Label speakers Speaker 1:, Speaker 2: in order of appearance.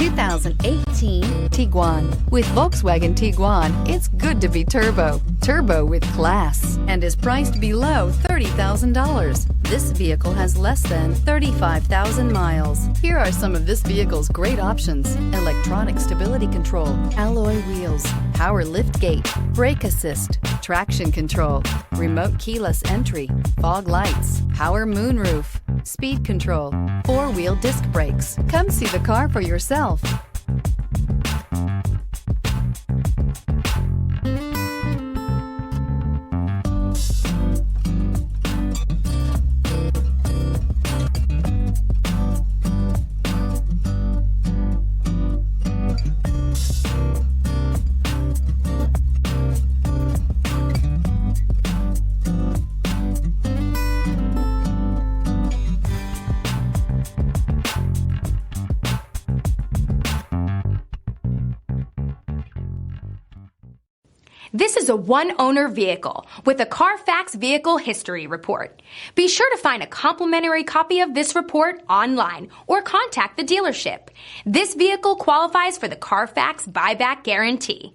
Speaker 1: 2018 Tiguan. With Volkswagen Tiguan, it's good to be turbo. Turbo with class, and is priced below $30,000. This vehicle has less than 35,000 miles. Here are some of this vehicle's great options: electronic stability control, alloy wheels, power liftgate, brake assist, traction control, remote keyless entry, fog lights, power moonroof, speed control, four-wheel disc brakes. Come see the car for yourself.
Speaker 2: This is a one-owner vehicle with a Carfax Vehicle History Report. Be sure to find a complimentary copy of this report online or contact the dealership. This vehicle qualifies for the Carfax Buyback Guarantee.